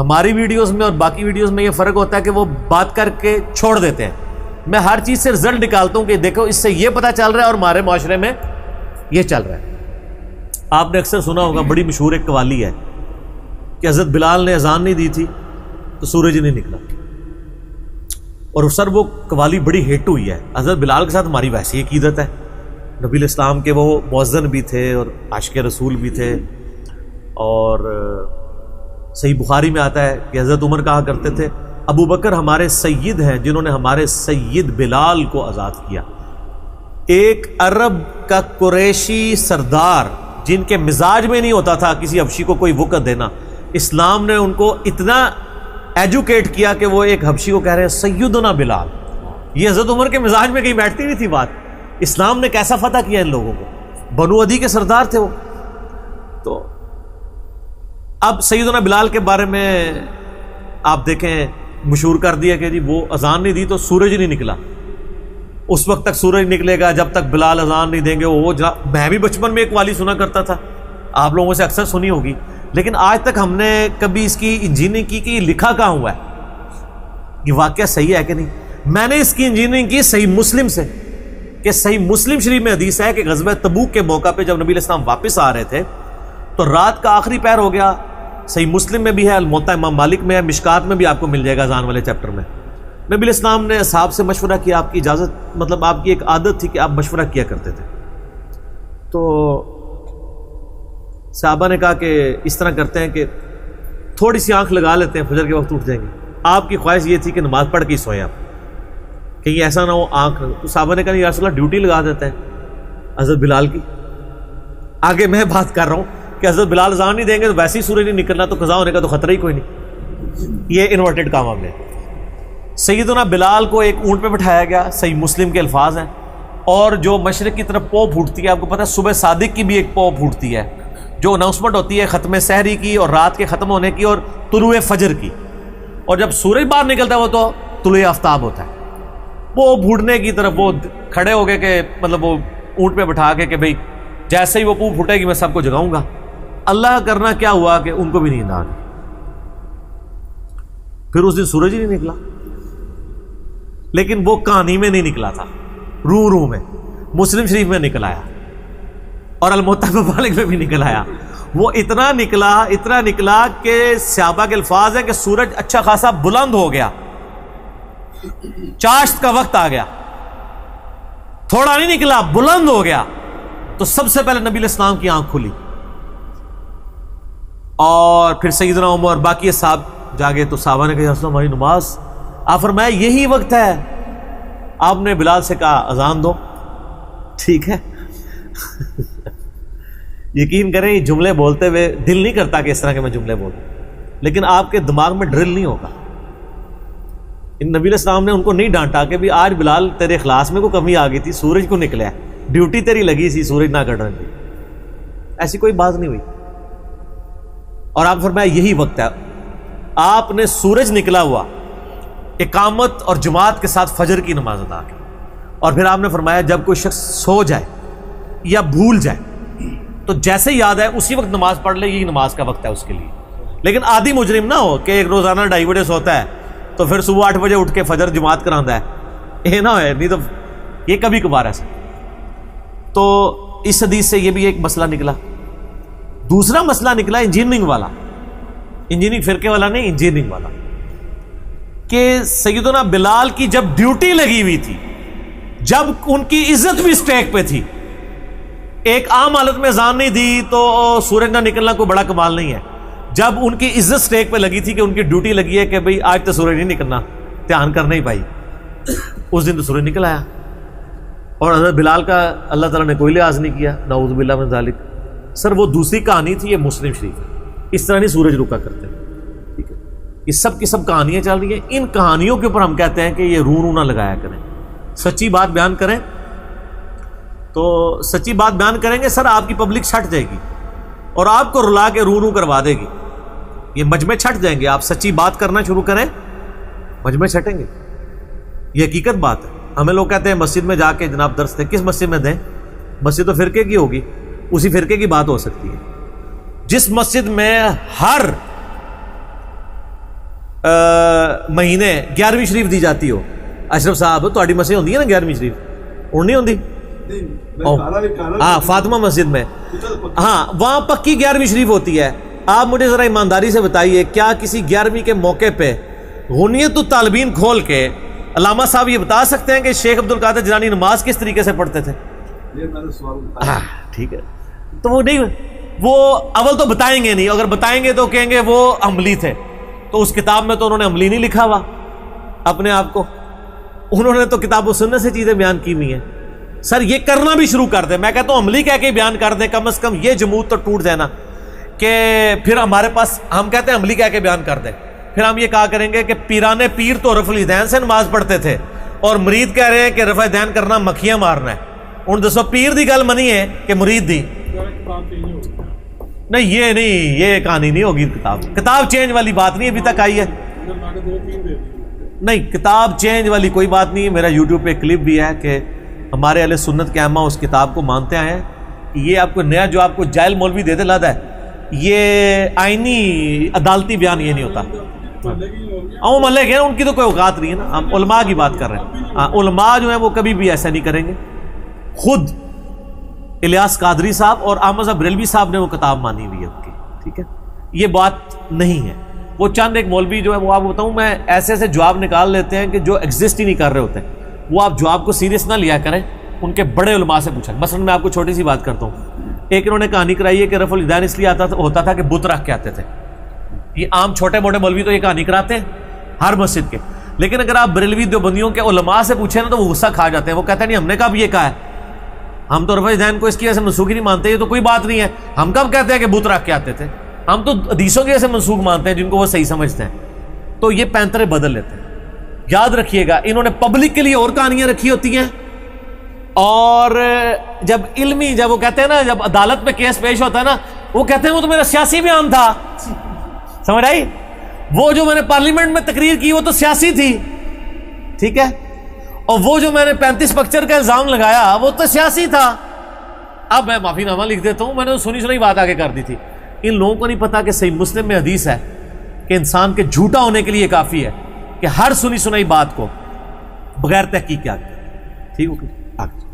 ہماری ویڈیوز میں اور باقی ویڈیوز میں یہ فرق ہوتا ہے کہ وہ بات کر کے چھوڑ دیتے ہیں. میں ہر چیز سے رزلٹ نکالتا ہوں کہ دیکھو اس سے یہ پتہ چل رہا ہے اور ہمارے معاشرے میں یہ چل رہا ہے. آپ نے اکثر سنا ہوگا, بڑی مشہور ایک قوالی ہے کہ حضرت بلال نے اذان نہیں دی تھی تو سورج نہیں نکلا. اور سر وہ قوالی بڑی ہٹ ہوئی ہے. حضرت بلال کے ساتھ ہماری ویسی عقیدت ہے, نبی الاسلام کے وہ مؤذن بھی تھے اور عاشق رسول بھی تھے. اور صحیح بخاری میں آتا ہے کہ حضرت عمر کہا کرتے تھے ابو بکر ہمارے سید ہیں جنہوں نے ہمارے سید بلال کو آزاد کیا. ایک عرب کا قریشی سردار جن کے مزاج میں نہیں ہوتا تھا کسی حبشی کو کوئی وقت دینا, اسلام نے ان کو اتنا ایجوکیٹ کیا کہ وہ ایک حبشی کو کہہ رہے ہیں سیدنا بلال. یہ حضرت عمر کے مزاج میں کہیں بیٹھتی نہیں تھی بات. اسلام نے کیسا فتح کیا ان لوگوں کو, بنو عدی کے سردار تھے وہ. تو اب سیدنا بلال کے بارے میں آپ دیکھیں مشہور کر دیا کہ جی وہ اذان نہیں دی تو سورج نہیں نکلا. اس وقت تک سورج نکلے گا جب تک بلال اذان نہیں دیں گے. وہ میں بھی بچپن میں ایک والی سنا کرتا تھا, آپ لوگوں سے اکثر سنی ہوگی, لیکن آج تک ہم نے کبھی اس کی انجینئرنگ کی کہ یہ لکھا کہاں ہوا ہے, یہ واقعہ صحیح ہے کہ نہیں. میں نے اس کی انجینئرنگ کی صحیح مسلم سے, کہ صحیح مسلم شریف میں حدیث ہے کہ غزوہ تبوک کے موقع پہ جب نبی علیہ السلام واپس آ رہے تھے تو رات کا آخری پہر ہو گیا. صحیح مسلم میں بھی ہے, الموطا امام مالک میں ہے, مشکات میں بھی آپ کو مل جائے گا اذان والے چیپٹر میں. نبی علیہ السلام نے اصحاب سے مشورہ کیا, آپ کی اجازت مطلب آپ کی ایک عادت تھی کہ آپ مشورہ کیا کرتے تھے. تو صحابہ نے کہا کہ اس طرح کرتے ہیں کہ تھوڑی سی آنکھ لگا لیتے ہیں, فجر کے وقت اٹھ جائیں گے. آپ کی خواہش یہ تھی کہ نماز پڑھ کے ہی سوئیں آپ, کہیں ایسا نہ ہو آنکھ. تو صحابہ نے کہا یا رسول اللہ ڈیوٹی لگا دیتے ہیں حضرت بلال کی. آگے میں بات کر رہا ہوں کہ حضرت بلال اذان نہیں دیں گے تو ویسے ہی سورج نہیں نکلنا, تو قضا ہونے کا تو خطرہ ہی کوئی نہیں. یہ انورٹڈ کام ہم نے. سیدنا بلال کو ایک اونٹ پہ بٹھایا گیا, صحیح مسلم کے الفاظ ہیں, اور جو مشرق کی طرف پو پھوٹتی ہے, آپ کو پتہ ہے صبح صادق کی بھی ایک پو پھوٹتی ہے جو اناؤنسمنٹ ہوتی ہے ختم سحری کی اور رات کے ختم ہونے کی اور طلوع فجر کی. اور جب سورج باہر نکلتا ہے وہ تو طلوع آفتاب ہوتا ہے. وہ پھوٹنے کی طرف وہ کھڑے ہو گئے کہ مطلب وہ اونٹ پہ بٹھا کے کہ بھئی جیسے ہی وہ پو پھوٹے گی میں سب کو جگاؤں گا. اللہ کرنا کیا ہوا کہ ان کو بھی نیند آ گئی. پھر اس دن سورج ہی نہیں نکلا. لیکن وہ کہانی میں نہیں نکلا تھا, روح میں مسلم شریف میں نکل آیا اور الموطا مالک میں بھی نکل آیا. وہ اتنا نکلا کہ صحابہ کے الفاظ ہیں کہ سورج اچھا خاصا بلند ہو گیا, چاشت کا وقت آ گیا, تھوڑا نہیں نکلا بلند ہو گیا. تو سب سے پہلے نبی علیہ السلام کی آنکھ کھلی اور پھر سیدنا عمر اور باقی صاحب جاگے. تو صحابہ نے کہا یا رسول اللہ ہماری نماز. آپ فرمایا یہی وقت ہے. آپ نے بلال سے کہا اذان دو. ٹھیک ہے. یقین کریں یہ جملے بولتے ہوئے دل نہیں کرتا کہ اس طرح کے میں جملے بولوں, لیکن آپ کے دماغ میں ڈرل نہیں ہوگا. نبی علیہ السلام نے ان کو نہیں ڈانٹا کہ بھی آج بلال تیرے اخلاص میں کوئی کمی آ گئی تھی, سورج کو نکلا ہے, ڈیوٹی تیری لگی سی سورج نہ کٹنے کی. ایسی کوئی بات نہیں ہوئی. اور آپ فرمایا یہی وقت ہے. آپ نے سورج نکلا ہوا اقامت اور جماعت کے ساتھ فجر کی نماز ادا کی. اور پھر آپ نے فرمایا جب کوئی شخص سو جائے یا بھول جائے تو جیسے یاد ہے اسی وقت نماز پڑھ لے, یہی نماز کا وقت ہے اس کے لیے. لیکن عادی مجرم نہ ہو کہ ایک روزانہ 2:30 بجے سوتا ہے تو پھر صبح 8 بجے اٹھ کے فجر جماعت کرانا ہے, یہ نہ ہے. نہیں تو یہ کبھی کبھار ایسا. تو اس حدیث سے یہ بھی ایک مسئلہ نکلا. دوسرا مسئلہ نکلا انجینئرنگ والا, انجینئرنگ فرقے والا نہیں, انجینئرنگ والا, کہ سیدنا بلال کی جب ڈیوٹی لگی ہوئی تھی, جب ان کی عزت بھی اسٹیک پہ تھی, ایک عام حالت میں اذان نہیں دی تو سورج نہ نکلنا کوئی بڑا کمال نہیں ہے. جب ان کی عزت اسٹیک پہ لگی تھی کہ ان کی ڈیوٹی لگی ہے کہ بھئی آج تو سورج نہیں نکلنا, دھیان کرنا ہی پائی, اس دن تو سورج نکل آیا. اور حضرت بلال کا اللہ تعالیٰ نے کوئی لحاظ نہیں کیا, نعوذ باللہ من ذالک. سر وہ دوسری کہانی تھی, یہ مسلم شریف ہے. اس طرح نہیں سورج رکا کرتے. ٹھیک ہے, یہ سب کی سب کہانیاں چل رہی ہیں. ان کہانیوں کے اوپر ہم کہتے ہیں کہ یہ رو نہ لگایا کریں, سچی بات بیان کریں. تو سچی بات بیان کریں گے سر, آپ کی پبلک چھٹ جائے گی اور آپ کو رلا کے رو کروا دے گی. یہ مجمع چھٹ جائیں گے. آپ سچی بات کرنا شروع کریں, مجمع چھٹیں گے. یہ حقیقت بات ہے. ہمیں لوگ کہتے ہیں مسجد میں جا کے جناب درس دیں. کس مسجد میں دیں؟ مسجد تو فرقے کی ہوگی, اسی فرقے کی بات ہو سکتی ہے. جس مسجد میں ہر مہینے 11ویں شریف دی جاتی ہو. اشرف صاحب تہاڈی مسجد ہوندی ہے نا 11ویں شریف؟ ہن نہیں ہوندی؟ ہاں فاطمہ مسجد میں ہاں وہاں پکی 11ویں شریف ہوتی ہے. آپ مجھے ذرا ایمانداری سے بتائیے کیا کسی 11ویں کے موقع پہ غنیت الطالبین کھول کے علامہ صاحب یہ بتا سکتے ہیں کہ شیخ عبد القادر جیلانی نماز کس طریقے سے پڑھتے تھے؟ ہاں ٹھیک ہے. تو وہ نہیں، وہ اول تو بتائیں گے نہیں، اگر بتائیں گے تو کہیں گے وہ عملی تھے. تو اس کتاب میں تو انہوں نے عملی نہیں لکھا ہوا اپنے آپ کو، انہوں نے تو کتاب و سنت سے چیزیں بیان کی ہوئی ہیں. سر یہ کرنا بھی شروع کر دیں، میں کہتا ہوں عملی کہہ کے بیان کر دیں، کم از کم یہ جمود تو ٹوٹ جائے نا کہ پھر ہمارے پاس، ہم کہتے ہیں عملی کہہ کے بیان کر دیں، پھر ہم یہ کہا کریں گے کہ پیران پیر تو رفع الیدین سے نماز پڑھتے تھے اور مرید کہہ رہے ہیں کہ رفع دین کرنا مکھیاں مارنا ہے. ان دسو پیر دی گل منی ہے کہ مرید دی؟ نہیں یہ نہیں، یہ کہانی نہیں ہوگی. کتاب چینج والی بات نہیں ابھی تک آئی ہے. نہیں کتاب چینج والی کوئی بات نہیں ہے. میرا یوٹیوب پہ کلپ بھی ہے کہ ہمارے اہل سنت کے ائمہ اس کتاب کو مانتے آئے ہیں. یہ آپ کو نیا جو آپ کو جاہل مولوی دے لاتا ہے، یہ آئینی عدالتی بیان یہ نہیں ہوتا. ہم محلے کے ان کی تو کوئی اوقات نہیں ہے نا، ہم علماء کی بات کر رہے ہیں. ہاں علماء جو ہیں وہ کبھی بھی ایسا نہیں کریں گے. خود الیاس قادری صاحب اور احمد صاحب بریلوی صاحب نے وہ کتاب مانی ہوئی ہے ان کی. ٹھیک ہے یہ بات نہیں ہے. وہ چند ایک مولوی جو ہے وہ آپ کو بتاؤں میں ایسے ایسے جواب نکال لیتے ہیں کہ جو ایگزسٹ ہی نہیں کر رہے ہوتے. وہ آپ جواب کو سیریس نہ لیا کریں، ان کے بڑے علماء سے پوچھیں. مثلا میں آپ کو چھوٹی سی بات کرتا ہوں. ایک انہوں نے کہانی کرائی ہے کہ رفع الیدین اس لیے ہوتا تھا کہ بت رکھ کے آتے تھے. یہ عام چھوٹے موٹے مولوی تو یہ کہانی کراتے ہیں ہر مسجد کے، لیکن اگر آپ بریلوی دیوبندیوں کے علماء سے پوچھیں نا تو وہ غصہ کھا جاتے ہیں. وہ کہتے ہیں نہیں ہم نے کب یہ کہا ہے، ہم تو رفع الیدین کو اس کی وجہ سے منسوخ ہی نہیں مانتے، یہ تو کوئی بات نہیں ہے. ہم کب کہتے ہیں کہ بت رکھ کے آتے تھے؟ ہم تو حدیثوں کی وجہ سے منسوخ مانتے ہیں جن کو وہ صحیح سمجھتے ہیں. تو یہ پینترے بدل لیتے ہیں. یاد رکھیے گا انہوں نے پبلک کے لیے اور کہانیاں رکھی ہوتی ہیں، اور جب علمی، جب وہ کہتے ہیں نا جب عدالت میں کیس پیش ہوتا ہے نا، وہ کہتے ہیں وہ تو میرا سیاسی بیان تھا. سمجھ آئی؟ وہ جو میں نے پارلیمنٹ میں تقریر کی وہ تو سیاسی تھی. ٹھیک ہے، اور وہ جو میں نے 35 پکچر کا الزام لگایا وہ تو سیاسی تھا. اب میں معافی نامہ لکھ دیتا ہوں، میں نے سنی سنی بات آگے کر دی تھی. ان لوگوں کو نہیں پتا کہ صحیح مسلم میں حدیث ہے کہ انسان کے جھوٹا ہونے کے لیے کافی ہے کہ ہر سنی سنائی بات کو بغیر تحقیق کیا. ٹھیک ہے آگے.